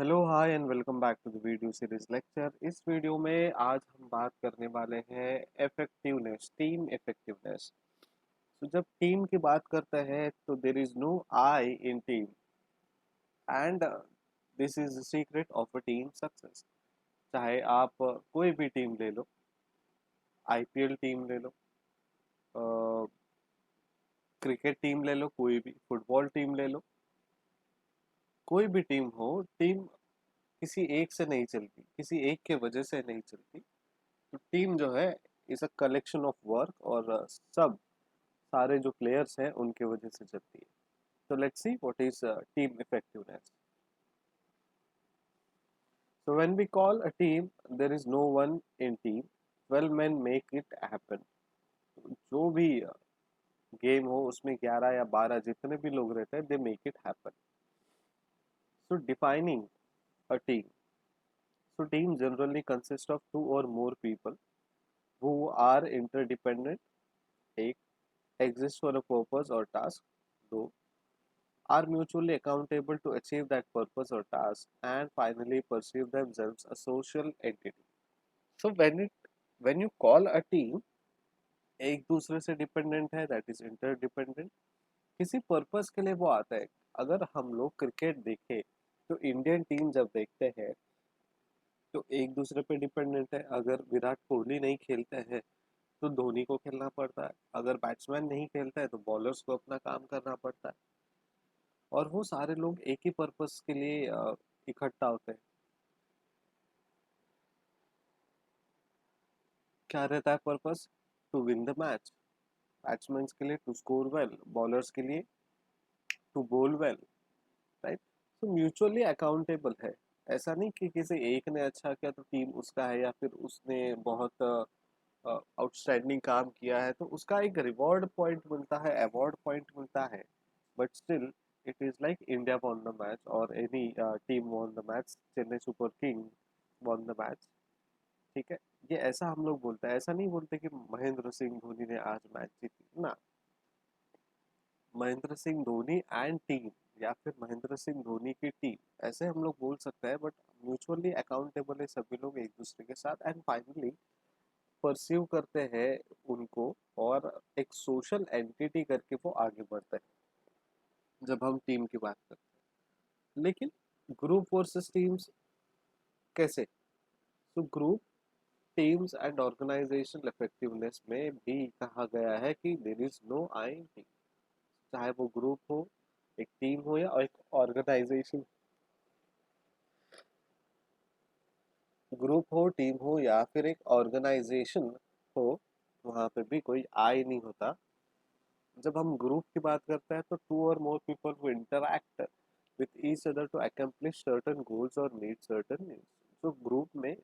Hello hi and welcome back to the video series lecture. इस video में आज हम बात करने वाले हैं इफेक्टिवनेस, टीम इफेक्टिवनेस। तो जब टीम की बात करते हैं तो there is no I in team and this is the secret of a team success. चाहे आप कोई भी टीम ले लो, आईपीएल टीम ले लो, क्रिकेट टीम ले लो, कोई भी फुटबॉल टीम ले लो, कोई भी टीम हो, टीम किसी एक से नहीं चलती, किसी एक के वजह से नहीं चलती। तो टीम जो है is a collection of work और सब सारे जो प्लेयर्स हैं उनके वजह से चलती है। तो let's see what is team effectiveness. So when we call a team, there is no one in team. 12 men make it happen. जो भी गेम हो उसमें 11 या 12 जितने भी लोग रहते हैं, they make it happen. So defining a team, so team generally consists of two or more people who are interdependent, एक, exist for a purpose or task, दो, are mutually accountable to achieve that purpose or task, and finally perceive themselves a social entity. So when you call a team, एक दूसरे से dependent है, that is interdependent, किसी purpose के लिए वो आता है। अगर हम लोग क्रिकेट देखें तो इंडियन टीम जब देखते हैं तो एक दूसरे पे डिपेंडेंट है। अगर विराट कोहली नहीं खेलते हैं तो धोनी को खेलना पड़ता है, अगर बैट्समैन नहीं खेलता है तो बॉलर्स को अपना काम करना पड़ता है, और वो सारे लोग एक ही पर्पस के लिए इकट्ठा होते हैं। क्या रहता है purpose? To win the match. Batsman के लिए टू स्कोर वेल, बॉलर्स के लिए टू बोल वेल, राइट। तो म्यूचुअली अकाउंटेबल है। ऐसा नहीं कि किसी एक ने अच्छा किया तो टीम उसका है, या फिर उसने बहुत आउटस्टैंडिंग काम किया है तो उसका एक रिवॉर्ड पॉइंट मिलता है, अवार्ड पॉइंट मिलता है। But still it is like India won the match और any team won the match, Chennai Super King won the match. ठीक है, ये ऐसा हम लोग बोलते हैं। ऐसा नहीं बोलते कि महेंद्र सिंह धोनी ने आज मैच जीती ना। महेंद्र सिंह धोनी एंड टीम, या फिर महेंद्र सिंह धोनी की टीम, ऐसे हम लोग बोल सकते हैं। बट म्यूचुअली अकाउंटेबल है सभी लोग एक दूसरे के साथ, एंड फाइनली परसीव करते हैं उनको, और एक सोशल एंटिटी करके वो आगे बढ़ते हैं जब हम टीम की बात करते हैं। लेकिन ग्रुप वर्सेस टीम्स कैसे? तो group teams and organization effectiveness में भी कहा गया है कि there is no I in team. चाहे वो ग्रुप हो, एक टीम हो, या एक ऑर्गेनाइजेशन, ग्रुप हो, टीम हो, या फिर एक ऑर्गेनाइजेशन हो, वहां पे भी कोई आई नहीं होता। जब हम ग्रुप की बात करते हैं तो टू और more people who interact with each other to accomplish certain goals or meet certain needs। तो ग्रुप में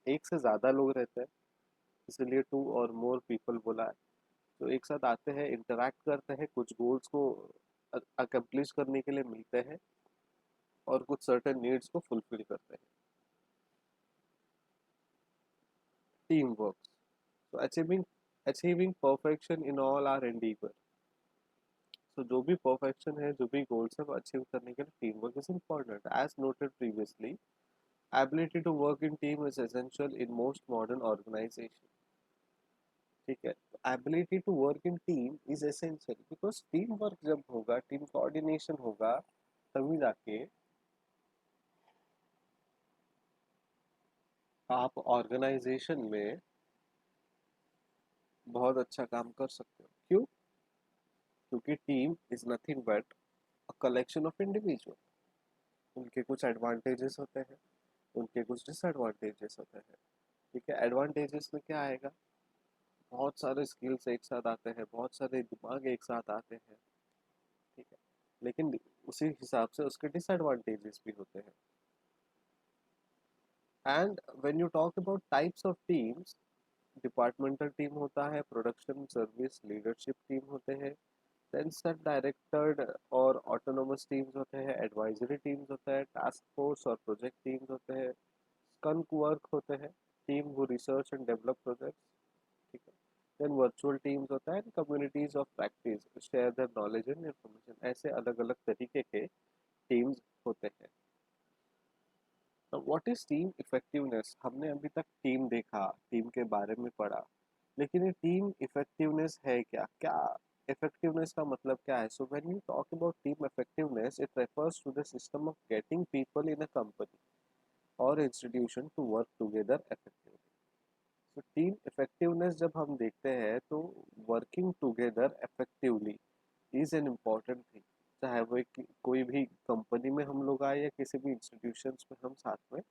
एक से ज्यादा लोग रहते हैं, इसलिए टू और मोर पीपल बोला है। तो एक साथ आते हैं, इंटरैक्ट करते हैं, कुछ गोल्स को अकम्प्लिश करने के लिए मिलते हैं, और कुछ सर्टेन नीड्स को फुलफिल करते हैं। टीम वर्क, तो achieving perfection in all our endeavour. तो जो भी परफेक्शन है, जो भी गोल्स है, वो अचीव करने के लिए team work is important. As noted previously, ability to work in team is essential in most modern organization। ठीक है, तो ability to work in team is essential, because team work जब होगा, टीम कोऑर्डिनेशन होगा, तभी जाके आप ऑर्गेनाइजेशन में बहुत अच्छा काम कर सकते हो। क्यों? क्योंकि team is nothing but a collection of individual. उनके कुछ एडवांटेजेस होते हैं, उनके कुछ डिसएडवांटेजेस होते हैं। ठीक है, एडवांटेजेस में क्या आएगा? बहुत सारे स्किल्स एक साथ आते हैं, बहुत सारे दिमाग एक साथ आते हैं। ठीक है, लेकिन उसी हिसाब से उसके डिसएडवांटेजेस भी होते हैं। And when you talk about types of teams, departmental team होता है, प्रोडक्शन सर्विस लीडरशिप टीम होते हैं, देन सब डायरेक्टेड और ऑटोनोमस टीम्स होते हैं, एडवाइजरी टीम्स होते हैं, टास्क फोर्स और प्रोजेक्ट टीम्स होते हैं, स्कंक वर्क होते हैं, team who research and develop projects. ठीक है, देन वर्चुअल टीम्स होता है, communities of practice share their knowledge and information. ऐसे अलग अलग तरीके के टीम्स होते हैं। What is team effectiveness? हमने अभी तक टीम देखा, टीम के बारे में पढ़ा, लेकिन ये टीम इफेक्टिवनेस है क्या? क्या इफेक्टिवनेस का मतलब क्या है? So when you talk about team effectiveness, it refers to the system of getting people in a company और institution to work together effectively. तो टीम इफेक्टिवनेस जब हम देखते हैं तो working together effectively is an important thing. चाहे वो एक कोई भी कंपनी में हम लोग आए या किसी भी इंस्टीट्यूशंस में हम साथ में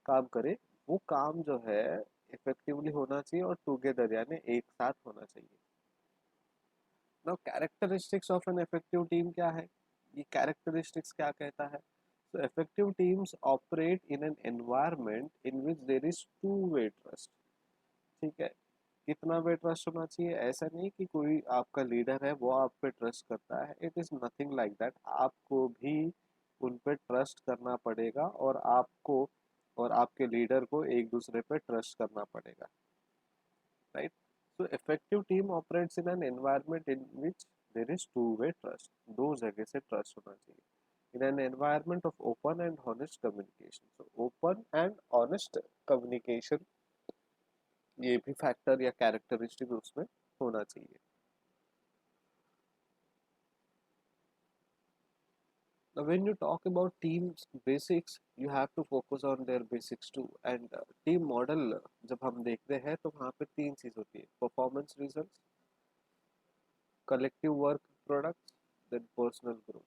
काम करें, वो काम जो है इफेक्टिवली होना चाहिए और टुगेदर यानी एक साथ होना चाहिए। Now characteristics of an effective team क्या है? ये कैरेक्टरिस्टिक्स क्या कहता है? So effective teams operate in an environment in which there is two-way trust. ठीक है, कितना वे ट्रस्ट होना चाहिए? ऐसा नहीं कि कोई आपका लीडर है वो आप पे ट्रस्ट करता है, it is nothing like that. आपको भी उन पे ट्रस्ट करना पड़ेगा और आपको और आपके लीडर को एक दूसरे पे ट्रस्ट करना पड़ेगा, right? So effective team operates in an environment in which there is two way trust. दो जगह से ट्रस्ट होना चाहिए in an environment of open and honest communication. So open and honest communication ये भी फैक्टर या कैरेक्टरिस्टिक उसमें होना चाहिए। Now, when you talk about teams basics, you have to focus on their basics too. And team model जब हम देखते हैं तो वहाँ पे तीन चीज होती है: performance results, collective work products, then personal growth.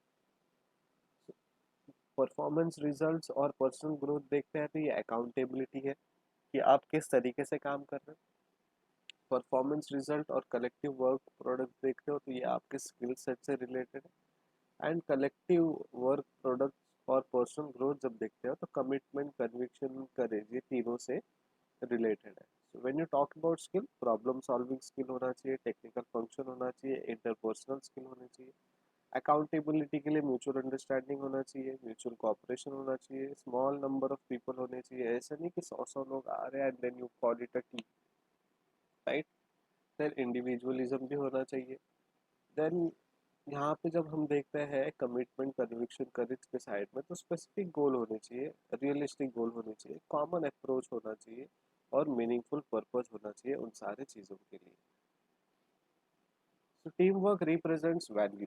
Performance results और पर्सनल ग्रोथ देखते हैं तो ये अकाउंटेबिलिटी है कि आप किस तरीके से काम कर रहे हैं। परफॉर्मेंस रिजल्ट और कलेक्टिव वर्क प्रोडक्ट देखते हो तो ये आपके स्किल सेट से रिलेटेड है। एंड कलेक्टिव वर्क प्रोडक्ट और पर्सनल ग्रोथ जब देखते हो तो कमिटमेंट, कन्विक्शन, करेज, ये तीनों से रिलेटेड है। So when you talk about skill, problem solving skill होना चाहिए, टेक्निकल फंक्शन होना चाहिए, इंटरपर्सनल स्किल होनी चाहिए, अकाउंटेबिलिटी के लिए म्यूचुअल अंडरस्टैंडिंग होना चाहिए, म्यूचुअल कोऑपरेशन होना चाहिए, स्मॉल नंबर ऑफ पीपल होने चाहिए। ऐसा नहीं कि 100 लोग आ रहे हैं and then you call it a team, right? Then individualism भी होना चाहिए। देन यहाँ पे जब हम देखते हैं कमिटमेंट, कन्विक्शन, करेज के साइड में, तो स्पेसिफिक गोल होने चाहिए, रियलिस्टिक गोल होने चाहिए, कॉमन अप्रोच होना चाहिए और मीनिंगफुल पर्पस होना चाहिए उन सारे चीज़ों के लिए। So team work represents value.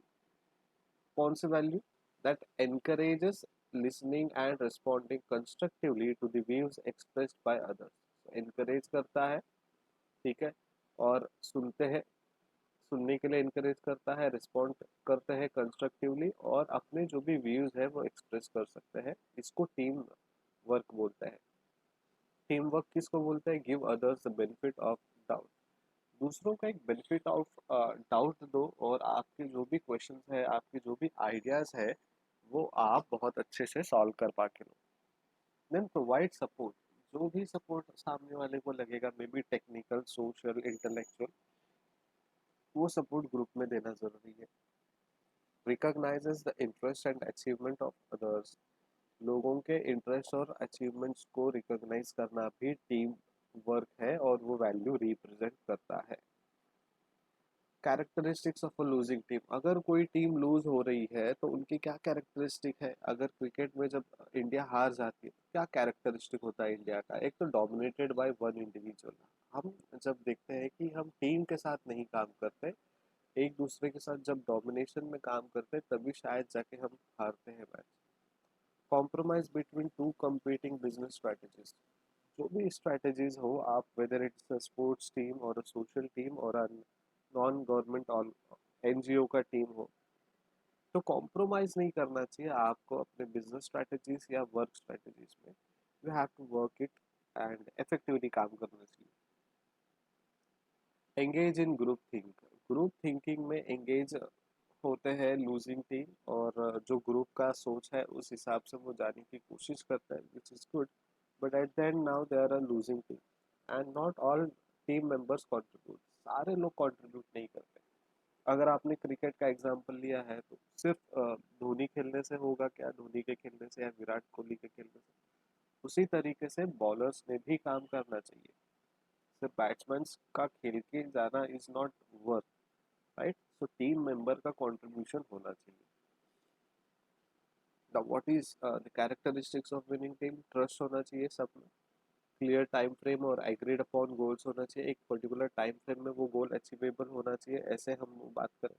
कौन से value? That encourages listening and responding constructively to the views expressed by others. Encourage करता है, ठीक है, और सुनते हैं, सुनने के लिए इनकरेज करता है, रिस्पॉन्ड करते हैं कंस्ट्रक्टिवली और अपने जो भी व्यूज है वो एक्सप्रेस कर सकते हैं। इसको टीम वर्क बोलते हैं। टीम वर्क किसको बोलते हैं? Give others the benefit of doubt. दूसरों का एक बेनिफिट ऑफ डाउट दो और आपके जो भी क्वेश्चंस है, आपके जो भी आइडियाज है, वो आप बहुत अच्छे से सॉल्व कर पा के लो। Then provide support. जो भी सपोर्ट सामने वाले को लगेगा, may be technical, social, intellectual, वो सपोर्ट ग्रुप में देना जरूरी है। recognizes the interest and achievement of others। लोगों के इंटरेस्ट और अचीवमेंट्स को रिकॉग्नाइज करना भी टीम वर्क है और वो वैल्यू रिप्रेजेंट करता है। Characteristics of a losing team. अगर कोई टीम लूज हो रही है तो उनकी क्या कैरेक्टरिस्टिक है? अगर क्रिकेट में जब इंडिया हार जाती है तो क्या कैरेक्टरिस्टिक होता है इंडिया का? एक तो डोमिनेटेड बाय वन इंडिविजुअल। हम जब देखते हैं कि हम टीम के साथ नहीं काम करते, एक दूसरे के साथ जब डोमिनेशन में काम करते हैं, तभी शायद जाके हम हारते हैं match. Compromise between two competing business strategies. जो भी स्ट्रेटजीज हो, आप whether it's a sports team और अ सोशल टीम और अ नॉन गवर्नमेंट एनजीओ का टीम हो, तो कॉम्प्रोमाइज नहीं करना चाहिए आपको अपने बिजनेस स्ट्रेटजीज या वर्क स्ट्रेटजीज में। You have to work it and effectively काम करना चाहिए। Engage in group think. Group thinking में एंगेज होते हैं लूजिंग टीम, और जो ग्रुप का सोच है उस हिसाब से वो जाने की कोशिश करता है, which is good. But at the end now they are a losing team and not all team members contribute. सारे लोग कंट्रीब्यूट नहीं करते। अगर आपने क्रिकेट का एग्जांपल लिया है तो सिर्फ धोनी खेलने से होगा क्या? धोनी के खेलने से या विराट कोहली के खेलने से? उसी तरीके से बॉलर्स ने भी काम करना चाहिए। सिर्फ बैट्समैन का खेल के जाना is not work, right? So team member का कंट्रीब्यूशन होना चाहिए। The what is the characteristics of winning team, trust होना चाहिए सब में, क्लियर टाइम फ्रेम और एग्रीड अपॉन गोल्स होना चाहिए, एक पर्टिकुलर टाइम फ्रेम में वो गोल अचीवेबल होना चाहिए, ऐसे हम बात करें।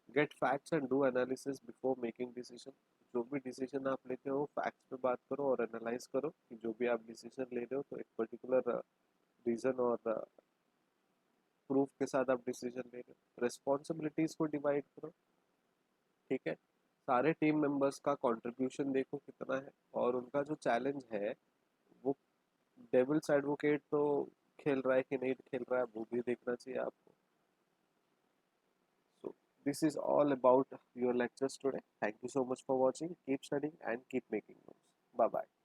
Get facts and do analysis before making decision, जो भी डिसीजन आप लेते हो फैक्ट्स पे बात करो और एनालाइज करो कि जो भी आप डिसीजन ले रहे हो तो एक पर्टिकुलर रीजन और प्रूफ के साथ आप डिसीजन ले रहे हो। रिस्पॉन्सिबिलिटीज को डिवाइड करो, ठीक है, सारे टीम मेंबर्स का कंट्रीब्यूशन देखो कितना है, और उनका जो चैलेंज है वो डेविल्स एडवोकेट तो खेल रहा है कि नहीं खेल रहा है वो भी देखना चाहिए आपको। So this is all about your lectures today. Thank you so much for watching. Keep studying and keep making notes. Bye bye.